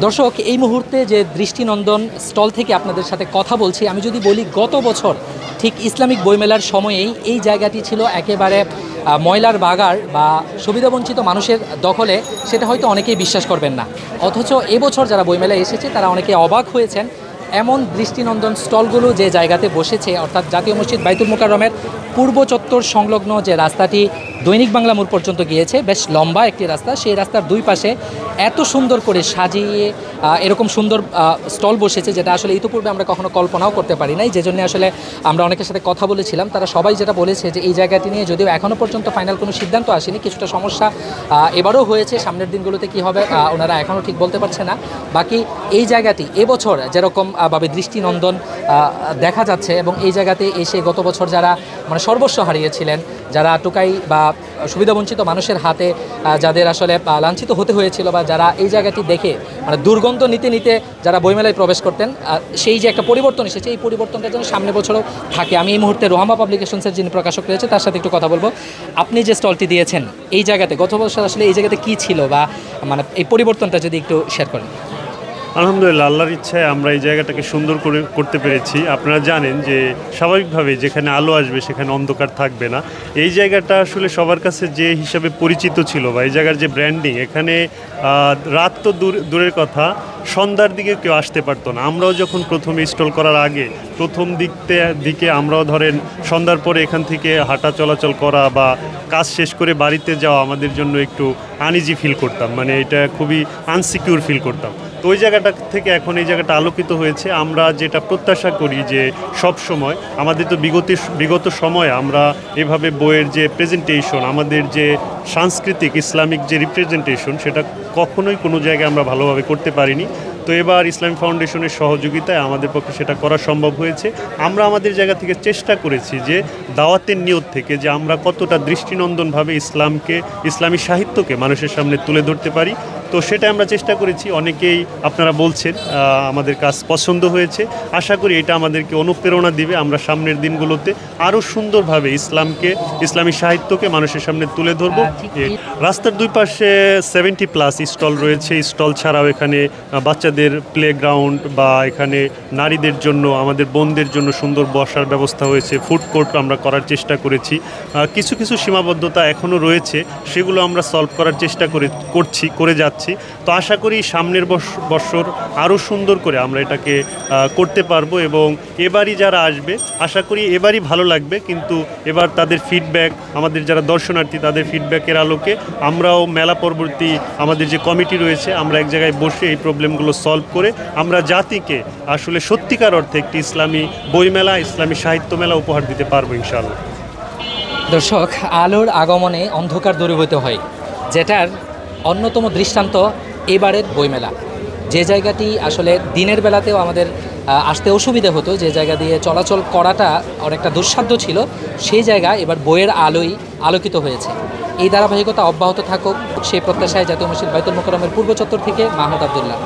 দর্শক, এই মুহূর্তে যে দৃষ্টিনন্দন স্টল থেকে আপনাদের সাথে কথা বলছি, আমি যদি বলি গত বছর ঠিক ইসলামিক বইমেলার সময়েই এই জায়গাটি ছিল একেবারে ময়লার বাগার বা সুবিধাবঞ্চিত মানুষের দখলে, সেটা হয়তো অনেকেই বিশ্বাস করবেন না। অথচ এবছর যারা বইমেলায় এসেছে তারা অনেকে অবাক হয়েছেন। এমন দৃষ্টিনন্দন স্টলগুলো যে জায়গাতে বসেছে, অর্থাৎ জাতীয় মসজিদ বাইতুল মোকাররমের পূর্ব চত্বর সংলগ্ন যে রাস্তাটি দৈনিক বাংলা মোড় পর্যন্ত গিয়েছে, বেশ লম্বা একটি রাস্তা, সেই রাস্তার দুই পাশে এত সুন্দর করে সাজিয়ে এরকম সুন্দর স্টল বসেছে, যেটা আসলে ইতিপূর্বে আমরা কখনো কল্পনাও করতে পারি নাই। যে জন্য আসলে আমরা অনেকের সাথে কথা বলেছিলাম, তারা সবাই যেটা বলেছে যে এই জায়গাটি নিয়ে যদিও এখনও পর্যন্ত ফাইনাল কোনো সিদ্ধান্ত আসেনি, কিছুটা সমস্যা এবারও হয়েছে, সামনের দিনগুলোতে কি হবে ওনারা এখনও ঠিক বলতে পারছে না। বাকি এই জায়গাটি এবছর যেরকম ভাবে দৃষ্টিনন্দন দেখা যাচ্ছে, এবং এই জায়গাতে এসে গত বছর যারা মানে সর্বস্ব হারিয়েছিলেন, যারা টোকাই বা সুবিধাবঞ্চিত মানুষের হাতে যাদের আসলে লাঞ্ছিত হতে হয়েছিল, বা যারা এই জায়গাটি দেখে মানে দুর্গন্ধ নিতে নিতে যারা বইমেলায় প্রবেশ করতেন, সেই যে একটা পরিবর্তন এসেছে, এই পরিবর্তনটা যেন সামনে বছরও থাকে। আমি এই মুহূর্তে রোহামা পাবলিকেশনসের যিনি প্রকাশক রয়েছে তার সাথে একটু কথা বলবো। আপনি যে স্টলটি দিয়েছেন এই জায়গাতে, গত বছর আসলে এই জায়গাতে কী ছিল, বা মানে এই পরিবর্তনটা যদি একটু শেয়ার করেন। আলহামদুলিল্লাহ, আল্লাহর ইচ্ছায় আমরা এই জায়গাটাকে সুন্দর করে করতে পেরেছি। আপনারা জানেন যে স্বাভাবিকভাবে যেখানে আলো আসবে সেখানে অন্ধকার থাকবে না। এই জায়গাটা আসলে সবার কাছে যে হিসাবে পরিচিত ছিল, বা এই জায়গার যে ব্র্যান্ডিং, এখানে রাত তো দূরের কথা, সন্ধ্যার দিকে কেউ আসতে পারতো না। আমরাও যখন প্রথম ইনস্টল করার আগে প্রথম দিকে আমরাও ধরেন সন্ধ্যার পরে এখান থেকে হাঁটা চলাচল করা বা কাজ শেষ করে বাড়িতে যাওয়া আমাদের জন্য একটু আনইজি ফিল করতাম, মানে এটা খুবই আনসিকিউর ফিল করতাম। তো ওই জায়গাটা থেকে এখন এই জায়গাটা আলোকিত হয়েছে। আমরা যেটা প্রত্যাশা করি যে সব সময় আমাদের তো বিগত সময়ে আমরা এভাবে বইয়ের যে প্রেজেন্টেশন, আমাদের যে সাংস্কৃতিক ইসলামিক যে রিপ্রেজেন্টেশন, সেটা কখনোই কোনো জায়গায় আমরা ভালোভাবে করতে পারিনি। তো এবার ইসলামী ফাউন্ডেশনের সহযোগিতায় আমাদের পক্ষে সেটা করা সম্ভব হয়েছে। আমরা আমাদের জায়গা থেকে চেষ্টা করেছি যে দাওয়াতের নিয়ত থেকে যে আমরা কতটা দৃষ্টিনন্দনভাবে ইসলামী সাহিত্যকে মানুষের সামনে তুলে ধরতে পারি। তো সেটা আমরা চেষ্টা করেছি। অনেকেই আপনারা বলছেন আমাদের কাজ পছন্দ হয়েছে। আশা করি এটা আমাদেরকে অনুপ্রেরণা দিবে, আমরা সামনের দিনগুলোতে আরও সুন্দরভাবে ইসলামী সাহিত্যকে মানুষের সামনে তুলে ধরবো। রাস্তার দুই পাশে 70+ স্টল রয়েছে। স্টল ছাড়াও এখানে বাচ্চাদের প্লেগ্রাউন্ড বা এখানে নারীদের জন্য, আমাদের বোনদের জন্য সুন্দর বসার ব্যবস্থা হয়েছে। ফুড কোর্ট আমরা করার চেষ্টা করেছি। কিছু কিছু সীমাবদ্ধতা এখনও রয়েছে, সেগুলো আমরা সলভ করার চেষ্টা করে যাচ্ছি। তো আশা করি সামনের বছর আরও সুন্দর করে আমরা এটাকে করতে পারবো, এবং এবারই যারা আসবে আশা করি এবারই ভালো লাগবে। কিন্তু এবার তাদের ফিডব্যাক, আমাদের যারা দর্শনার্থী তাদের ফিডব্যাকের আলোকে আমরাও মেলা পরবর্তী আমাদের যে কমিটি রয়েছে, আমরা এক জায়গায় বসে এই প্রবলেমগুলো সলভ করে আমরা জাতিকে আসলে সত্যিকার অর্থে একটি ইসলামী বইমেলা, ইসলামী সাহিত্য মেলা উপহার দিতে পারবো ইনশাআল্লাহ। দর্শক, আলোর আগমনে অন্ধকার দূরীভূত হয়, যেটার অন্যতম দৃষ্টান্ত এবারের বইমেলা। যে জায়গাটি আসলে দিনের বেলাতেও আমাদের আসতে অসুবিধা হতো, যে জায়গা দিয়ে চলাচল করাটা অনেকটা দুঃসাধ্য ছিল, সেই জায়গা এবার বইয়ের আলোয় আলোকিত হয়েছে। এই ধারাবাহিকতা অব্যাহত থাকুক সেই প্রত্যাশায় জাতীয় মসজিদ বাইতুল মোকাররমের পূর্ব চত্বর থেকে মাহমুদ আবদুল্লাহ।